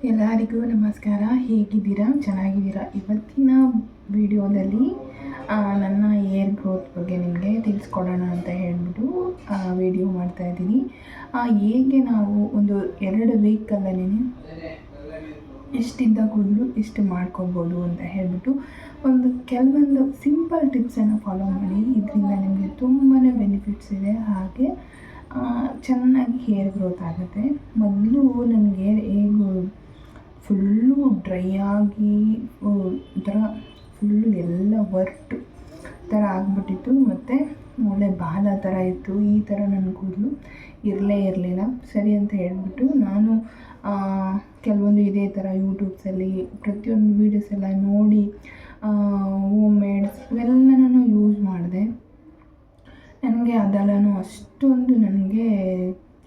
ಎಲ್ಲರಿಗೂ ನಮಸ್ಕಾರ. ಹೇಗಿದ್ದೀರಾ? ಚೆನ್ನಾಗಿದ್ದೀರಾ? ಇವತ್ತಿನ ವಿಡಿಯೋದಲ್ಲಿ ನನ್ನ ಏರ್ ಗ್ರೋತ್ ಬಗ್ಗೆ ನಿಮಗೆ ತಿಳಿಸ್ಕೊಡೋಣ ಅಂತ ಹೇಳಿಬಿಟ್ಟು ವಿಡಿಯೋ ಮಾಡ್ತಾಯಿದ್ದೀನಿ. ಹೇಗೆ ನಾವು ಒಂದು 2 ವೀಕಲ್ಲೇ ಇಷ್ಟಿದ್ದ ಕೂದಲು ಇಷ್ಟು ಮಾಡ್ಕೋಬೋದು ಅಂತ ಹೇಳಿಬಿಟ್ಟು ಕೆಲವೊಂದು ಸಿಂಪಲ್ ಟಿಪ್ಸನ್ನು ಫಾಲೋ ಮಾಡಿ. ಇದರಿಂದ ನಿಮಗೆ ತುಂಬಾ ಬೆನಿಫಿಟ್ಸ್ ಇದೆ, ಹಾಗೆ ಚೆನ್ನಾಗಿ ಹೇರ್ ಗ್ರೋತ್ ಆಗುತ್ತೆ. ಮೊದಲು ನನಗೆ ಹೇಗೂ ಫುಲ್ಲು ಡ್ರೈ ಆಗಿ ಒಂಥರ ಫುಲ್ಲು ಎಲ್ಲ ವರ್ಟು ಥರ ಆಗಿಬಿಟ್ಟಿತ್ತು, ಮತ್ತು ಒಳ್ಳೆ ಬಾಲ ಥರ ಇತ್ತು. ಈ ಥರ ನನ್ನ ಕೂದಲು ಇರಲಿಲ್ಲ. ಸರಿ ಅಂತ ಹೇಳಿಬಿಟ್ಟು ನಾನು ಕೆಲವೊಂದು ಇದೇ ಥರ ಯೂಟ್ಯೂಬ್ಸಲ್ಲಿ ಪ್ರತಿಯೊಂದು ವೀಡಿಯೋಸ್ ಎಲ್ಲ ನೋಡಿ ಹೋಮ್ ಮೇಡ್ಸ್ ಇವೆಲ್ಲನೂ ಯೂಸ್ ಮಾಡಿದೆ. ನನಗೆ ಅದೆಲ್ಲನೂ ಅಷ್ಟೊಂದು ನನಗೆ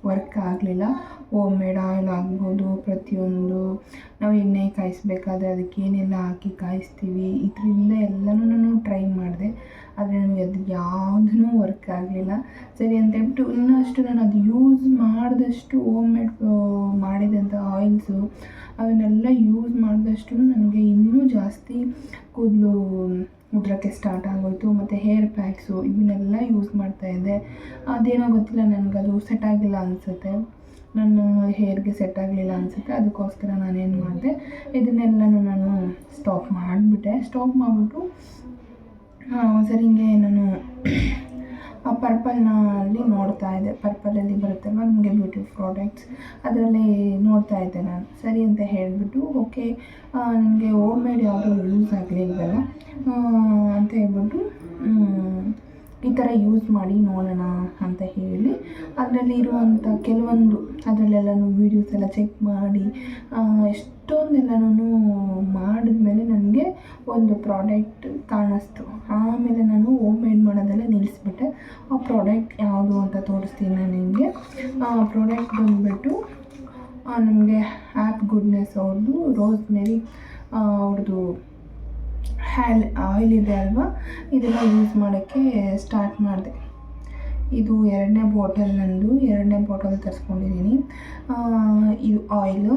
ವರ್ಕ್ ಆಗಲಿಲ್ಲ. ಹೋಮ್ ಮೇಡ್ ಆಯಿಲ್ ಆಗ್ಬೋದು, ಪ್ರತಿಯೊಂದು ನಾವು ಎಣ್ಣೆ ಕಾಯಿಸ್ಬೇಕಾದ್ರೆ ಅದಕ್ಕೆ ಏನೆಲ್ಲ ಹಾಕಿ ಕಾಯಿಸ್ತೀವಿ, ಇದರಿಂದ ಎಲ್ಲನೂ ನಾನು ಟ್ರೈ ಮಾಡಿದೆ. ಆದರೆ ನನಗೆ ಅದು ಯಾವುದೂ ವರ್ಕ್ ಆಗಲಿಲ್ಲ. ಸರಿ ಅಂತ ಹೇಳ್ಬಿಟ್ಟು ಇನ್ನಷ್ಟು ನಾನು ಅದು ಯೂಸ್ ಮಾಡಿದಷ್ಟು ಹೋಮ್ ಮೇಡ್ ಮಾಡಿದಂಥ ಆಯಿಲ್ಸು ಅವನ್ನೆಲ್ಲ ಯೂಸ್ ಮಾಡಿದಷ್ಟು ನನಗೆ ಇನ್ನೂ ಜಾಸ್ತಿ ಕೂದಲು ಉದ್ರೋಕ್ಕೆ ಸ್ಟಾರ್ಟ್ ಆಗೋಯಿತು. ಮತ್ತು ಹೇರ್ ಪ್ಯಾಕ್ಸು ಇವನ್ನೆಲ್ಲ ಯೂಸ್ ಮಾಡ್ತಾಯಿದ್ದೆ. ಅದೇನೋ ಗೊತ್ತಿಲ್ಲ, ನನಗದು ಸೆಟ್ ಆಗಿಲ್ಲ ಅನಿಸುತ್ತೆ, ನನ್ನ ಹೇರ್ಗೆ ಸೆಟ್ ಆಗಲಿಲ್ಲ ಅನಿಸುತ್ತೆ. ಅದಕ್ಕೋಸ್ಕರ ನಾನೇನು ಮಾಡಿದೆ, ಇದನ್ನೆಲ್ಲನೂ ನಾನು ಸ್ಟಾಪ್ ಮಾಡಿಬಿಟ್ಟು ಸರಿ ಹಿಂಗೆ ನಾನು ಪರ್ಪಲ್ನಲ್ಲಿ ನೋಡ್ತಾ ಇದ್ದೆ. ಪರ್ಪಲಲ್ಲಿ ಬರುತ್ತಲ್ವ ನಮಗೆ ಬ್ಯೂಟಿ ಪ್ರಾಡಕ್ಟ್ಸ್, ಅದರಲ್ಲಿ ನೋಡ್ತಾ ಇದ್ದೆ ನಾನು. ಸರಿ ಅಂತ ಹೇಳಿಬಿಟ್ಟು ಓಕೆ, ನನಗೆ ಹೋಮ್ ಮೇಡ್ ಯಾವುದೂ ಯೂಸ್ ಆಗಲಿಲ್ವಲ್ಲ ಅಂತ ಹೇಳ್ಬಿಟ್ಟು ಈ ಥರ ಯೂಸ್ ಮಾಡಿ ನೋಡೋಣ ಅಂತ ಹೇಳಿ ಅದರಲ್ಲಿ ಇರುವಂಥ ಕೆಲವೊಂದು ಅದರಲ್ಲೆಲ್ಲನೂ ವೀಡಿಯೋಸ್ ಎಲ್ಲ ಚೆಕ್ ಮಾಡಿ ಎಷ್ಟೊಂದೆಲ್ಲನೂ ಮಾಡಿದ್ಮೇಲೆ ನನಗೆ ಒಂದು ಪ್ರಾಡಕ್ಟ್ ಕಾಣಿಸ್ತು. ಆಮೇಲೆ ನಾನು ಹೋಮ್ ಮೇಡ್ ಮಾಡೋದೆಲ್ಲ ನಿಲ್ಲಿಸ್ಬಿಟ್ಟೆ. ಆ ಪ್ರಾಡಕ್ಟ್ ಯಾವುದು ಅಂತ ತೋರಿಸ್ತೀನಿ ನಾನು ನಿಮಗೆ. ಆ ಪ್ರಾಡಕ್ಟ್ ಬಂದುಬಿಟ್ಟು ನಮಗೆ ಆ್ಯಪ್ ಗುಡ್ನೆಸ್ ಅವ್ರದ್ದು ರೋಸ್ಮೆರಿ ಅವ್ರದ್ದು ಆಯಿಲ್ ಇದೆ ಅಲ್ವಾ, ಇದೆಲ್ಲ ಯೂಸ್ ಮಾಡೋಕ್ಕೆ ಸ್ಟಾರ್ಟ್ ಮಾಡಿದೆ. ಇದು 2ನೇ ಬಾಟಲ್, ನಂದು 2ನೇ ಬಾಟಲ್ ತರಿಸ್ಕೊಂಡಿದ್ದೀನಿ. ಇದು ಆಯಿಲು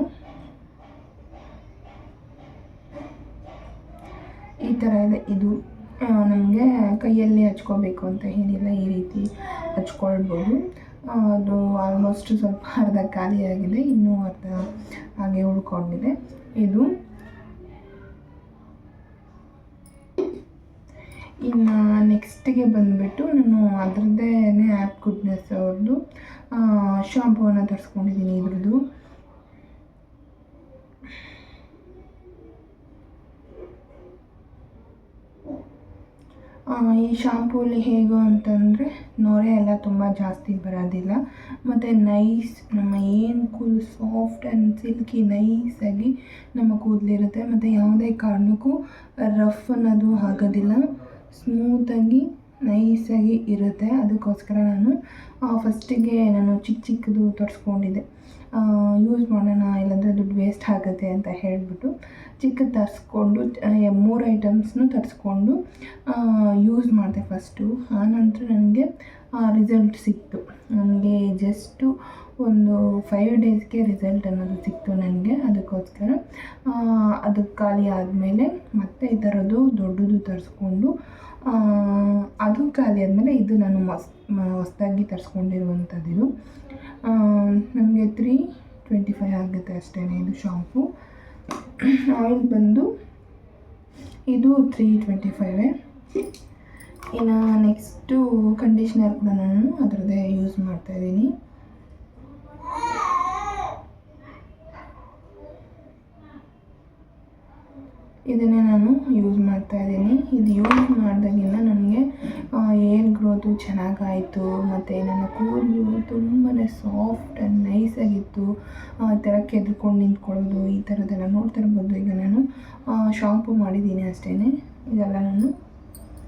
ಈ ಥರ ಇದೆ. ಇದು ನಮಗೆ ಕೈಯಲ್ಲಿ ಹಚ್ಕೋಬೇಕು ಅಂತ ಏನಿಲ್ಲ, ಈ ರೀತಿ ಹಚ್ಕೊಳ್ಬೋದು. ಅದು ಆಲ್ಮೋಸ್ಟ್ ಸ್ವಲ್ಪ ಅರ್ಧ ಖಾಲಿಯಾಗಿದೆ, ಇನ್ನೂ ಅರ್ಧ ಹಾಗೆ ಉಳ್ಕೊಂಡಿದೆ. ಇದು ಇನ್ನು ನೆಕ್ಸ್ಟಿಗೆ ಬಂದುಬಿಟ್ಟು ನಾನು ಅದರದ್ದೇ ಆ್ಯಪ್ ಗುಡ್ನೆಸ್ ಅವ್ರದ್ದು ಶಾಂಪೂವನ್ನು ತರಿಸ್ಕೊಂಡಿದ್ದೀನಿ. ಇದ್ರದ್ದು ಈ ಶಾಂಪೂಲಿ ಹೇಗೋ ಅಂತಂದರೆ ನೊರೆ ಎಲ್ಲ ತುಂಬ ಜಾಸ್ತಿ ಬರೋದಿಲ್ಲ, ಮತ್ತು ನೈಸ್ ನಮ್ಮ ಏನು ಕೂದಲು ಸಾಫ್ಟ್ ಆ್ಯಂಡ್ ಸಿಲ್ಕಿ ನೈಸಾಗಿ ನಮ್ಮ ಕೂದಲಿರುತ್ತೆ. ಮತ್ತು ಯಾವುದೇ ಕಾರಣಕ್ಕೂ ರಫ್ ಅನ್ನೋದು ಆಗೋದಿಲ್ಲ, ಸ್ಮೂತಾಗಿ ನೈಸಾಗಿ ಇರುತ್ತೆ. ಅದಕ್ಕೋಸ್ಕರ ನಾನು ಫಸ್ಟಿಗೆ ನಾನು ಚಿಕ್ಕದು ತರಿಸ್ಕೊಂಡಿದ್ದೆ. ಯೂಸ್ ಮಾಡೋಣ, ಇಲ್ಲಾಂದರೆ ದುಡ್ಡು ವೇಸ್ಟ್ ಆಗುತ್ತೆ ಅಂತ ಹೇಳಿಬಿಟ್ಟು ಚಿಕ್ಕದು ತರಿಸ್ಕೊಂಡು 3 ಐಟಮ್ಸ್ನೂ ತರಿಸ್ಕೊಂಡು ಯೂಸ್ ಮಾಡಿದೆ ಫಸ್ಟು. ಆನಂತರ ನನಗೆ ರಿಸಲ್ಟ್ ಸಿಕ್ತು. ನನಗೆ ಜಸ್ಟು ಒಂದು 5 ಡೇಸ್ಗೆ ರಿಸಲ್ಟ್ ಅನ್ನೋದು ಸಿಕ್ತು ನನಗೆ. ಅದಕ್ಕೋಸ್ಕರ ಅದು ಖಾಲಿ ಆದಮೇಲೆ ಮತ್ತೆ ಈ ಥರದ್ದು ದೊಡ್ಡದು ತರಿಸ್ಕೊಂಡು ಅದು ಖಾಲಿ ಆದಮೇಲೆ ಇದು ನಾನು ಹೊಸದಾಗಿ ತರಿಸ್ಕೊಂಡಿರುವಂಥದ್ದು. ಇದು ನನಗೆ 325 ಆಗುತ್ತೆ ಅಷ್ಟೇ ಇದು ಶಾಂಪು. ಆಯಿಲ್ ಬಂದು ಇದು 325. ಇನ್ನು ನೆಕ್ಸ್ಟು ಕಂಡೀಷ್ನರ್ ಕೂಡ ನಾನು ಅದರದ್ದೇ ಯೂಸ್ ಮಾಡ್ತಾಯಿದ್ದೀನಿ. ಇದನ್ನೇ ನಾನು ಯೂಸ್ ಮಾಡ್ತಾಯಿದ್ದೀನಿ. ಇದು ಯೂಸ್ ಮಾಡಿದಾಗಿಂದ ನನಗೆ ಏರ್ ಗ್ರೋತು ಚೆನ್ನಾಗಾಯಿತು, ಮತ್ತು ನನ್ನ ಕೂದಲು ತುಂಬಾ ಸಾಫ್ಟ್ ಆ್ಯಂಡ್ ನೈಸಾಗಿತ್ತು. ಈ ಥರ ಕೆದ್ಕೊಂಡು ನಿಂತ್ಕೊಳ್ಳೋದು ಈ ಥರದ್ದೆಲ್ಲ ನೋಡ್ತಾ ಇರ್ಬೋದು. ಈಗ ನಾನು ಶಾಂಪು ಮಾಡಿದ್ದೀನಿ ಅಷ್ಟೇ, ಇದೆಲ್ಲ ನಾನು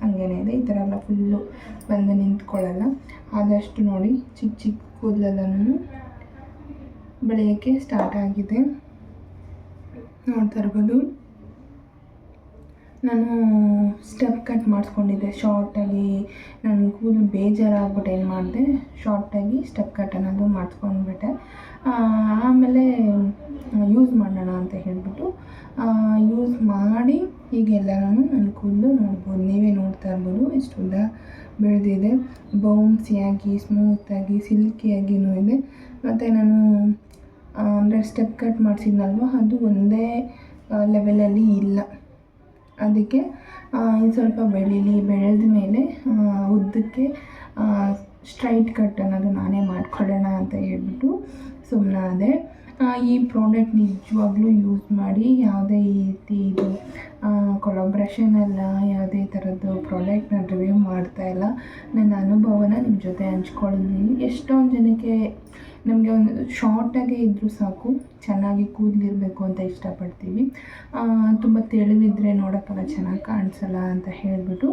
ಹಂಗೇನೆ ಇದೆ. ಈ ಥರ ಎಲ್ಲ ಫುಲ್ಲು ಬಂದು ನಿಂತ್ಕೊಳ್ಳಲ್ಲ. ಆದಷ್ಟು ನೋಡಿ ಚಿಕ್ಕ ಕೂದಲೆಲ್ಲನೂ ಬೆಳೆಯೋಕ್ಕೆ ಸ್ಟಾರ್ಟ್ ಆಗಿದೆ, ನೋಡ್ತಾ ಇರ್ಬೋದು. ನಾನು ಸ್ಟೆಪ್ ಕಟ್ ಮಾಡಿಸ್ಕೊಂಡಿದ್ದೆ ಶಾರ್ಟಾಗಿ. ನನ್ನ ಕೂದಲು ಬೇಜಾರಾಗ್ಬಿಟ್ಟು ಏನು ಮಾಡಿದೆ, ಶಾರ್ಟಾಗಿ ಸ್ಟೆಪ್ ಕಟ್ ಅನ್ನೋದು ಮಾಡಿಸ್ಕೊಂಡ್ಬಿಟ್ಟೆ. ಆಮೇಲೆ ಯೂಸ್ ಮಾಡೋಣ ಅಂತ ಹೇಳಿಬಿಟ್ಟು ಯೂಸ್ ಮಾಡಿ ಈಗೆಲ್ಲ ನನ್ನ ಕೂದಲು ನೋಡ್ಬೋದು, ನೀವೇ ನೋಡ್ತಾ ಇರ್ಬೋದು ಎಷ್ಟು ಉದ್ದ ಬೆಳೆದಿದೆ. ಬೌನ್ಸಿಯಾಗಿ, ಸ್ಮೂತಾಗಿ, ಸಿಲ್ಕಿಯಾಗಿಯೂ ಇದೆ. ಮತ್ತು ನಾನು ಅಂದರೆ ಸ್ಟೆಪ್ ಕಟ್ ಮಾಡಿಸಿದ್ನಲ್ವ, ಅದು ಒಂದೇ ಲೆವೆಲಲ್ಲಿ ಇಲ್ಲ. ಅದಕ್ಕೆ ಇನ್ನು ಸ್ವಲ್ಪ ಬೆಳೆದ ಮೇಲೆ ಉದ್ದಕ್ಕೆ ಸ್ಟ್ರೈಟ್ ಕಟ್ ಅನ್ನೋದು ನಾನೇ ಮಾಡ್ಕೊಳ್ಳೋಣ ಅಂತ ಹೇಳ್ಬಿಟ್ಟು ಸುಮ್ಮನಾದೆ. ಈ ಪ್ರಾಡಕ್ಟ್ ನಿಜವಾಗ್ಲೂ ಯೂಸ್ ಮಾಡಿ. ಯಾವುದೇ ರೀತಿ ಇದು ಕೊಲಾಬ್ರೇಷನ್ ಅಲ್ಲ, ಯಾವುದೇ ಥರದ್ದು ಪ್ರಾಡಕ್ಟ್ನ ರಿವ್ಯೂ ಮಾಡ್ತಾಯಿಲ್ಲ. ನನ್ನ ಅನುಭವನ ನಿಮ್ಮ ಜೊತೆ ಹಂಚ್ಕೊಂಡಿದ್ದೀನಿ. ಎಷ್ಟೊಂದು ಜನಕ್ಕೆ ನಮಗೆ ಒಂದು ಶಾರ್ಟಾಗೇ ಇದ್ದರೂ ಸಾಕು, ಚೆನ್ನಾಗಿ ಕೂದಲಿರಬೇಕು ಅಂತ ಇಷ್ಟಪಡ್ತೀವಿ. ತುಂಬ ತೆಳುವಿದ್ರೆ ನೋಡೋಕ್ಕೆಲ್ಲ ಚೆನ್ನಾಗಿ ಕಾಣಿಸಲ್ಲ ಅಂತ ಹೇಳಿಬಿಟ್ಟು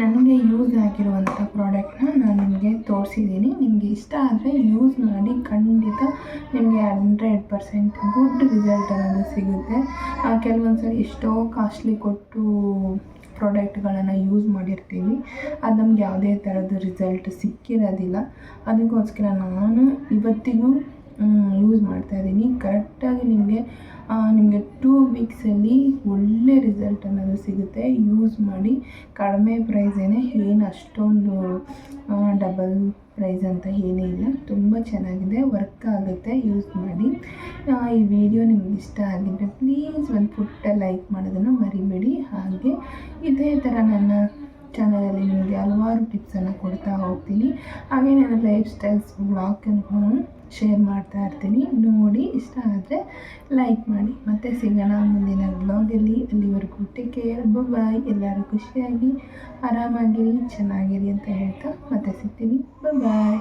ನನಗೆ ಯೂಸ್ ಆಗಿರುವಂಥ ಪ್ರಾಡಕ್ಟ್ನ ನಾನು ನಿಮಗೆ ತೋರಿಸಿದ್ದೀನಿ. ನಿಮಗೆ ಇಷ್ಟ ಆದರೆ ಯೂಸ್ ಮಾಡಿ, ಖಂಡಿತ ನಿಮಗೆ 100% ಗುಡ್ ರಿಸಲ್ಟ್ ಅನ್ನೋದು ಸಿಗುತ್ತೆ. ಕೆಲವೊಂದು ಸರಿ ಎಷ್ಟೋ ಕಾಸ್ಟ್ಲಿ ಕೊಟ್ಟು ಪ್ರಾಡಕ್ಟ್ಗಳನ್ನು ಯೂಸ್ ಮಾಡಿರ್ತೀವಿ, ಅದು ನಮ್ಗೆ ಯಾವುದೇ ಥರದ ರಿಸಲ್ಟ್ ಸಿಕ್ಕಿರೋದಿಲ್ಲ. ಅದಕ್ಕೋಸ್ಕರ ನಾನು ಇವತ್ತಿಗೂ ಯೂಸ್ ಮಾಡ್ತಾಯಿದ್ದೀನಿ. ಕರೆಕ್ಟಾಗಿ ನಿಮಗೆ 2 ವೀಕ್ಸಲ್ಲಿ ಒಳ್ಳೆ ರಿಸಲ್ಟ್ ಅನ್ನೋದು ಸಿಗುತ್ತೆ. ಯೂಸ್ ಮಾಡಿ. ಕಡಿಮೆ ಪ್ರೈಸೇನೆ, ಏನು ಅಷ್ಟೊಂದು ಡಬಲ್ ಪ್ರೈಸ್ ಅಂತ ಏನೂ ಇಲ್ಲ. ತುಂಬ ಚೆನ್ನಾಗಿದೆ, ವರ್ಕ್ ಆಗುತ್ತೆ, ಯೂಸ್ ಮಾಡಿ. ಈ ವಿಡಿಯೋ ನಿಮ್ಗೆ ಇಷ್ಟ ಆಗಿದ್ದರೆ ಪ್ಲೀಸ್ ಒಂದು ಪುಟ್ಟ ಲೈಕ್ ಮಾಡೋದನ್ನು ಮರಿಬೇಡಿ. ಹಾಗೆ ಇದೇ ಥರ ನನ್ನ ಚಾನಲಲ್ಲಿ ನಿಮಗೆ ಹಲವಾರು ಟಿಪ್ಸನ್ನು ಕೊಡ್ತಾ ಹೋಗ್ತೀನಿ. ಹಾಗೆ ನನ್ನ ಲೈಫ್ ಸ್ಟೈಲ್ಸ್ ವ್ಲಾಗನ್ನು ಶೇರ್ ಮಾಡ್ತಾ ಇರ್ತೀನಿ. ನೋಡಿ ಇಷ್ಟ ಆದರೆ ಲೈಕ್ ಮಾಡಿ. ಮತ್ತೆ ಸಿಗೋಣ ಮುಂದಿನ ವ್ಲಾಗಲ್ಲಿ. ಅಲ್ಲಿವರೆಗೂ ಟೇಕ್ ಕೇರ್, ಬಾಯ್. ಎಲ್ಲರೂ ಖುಷಿಯಾಗಿ ಆರಾಮಾಗಿರಿ, ಚೆನ್ನಾಗಿರಿ ಅಂತ ಹೇಳ್ತಾ ಮತ್ತೆ ಸಿಗ್ತೀನಿ. ಬಾಯ್.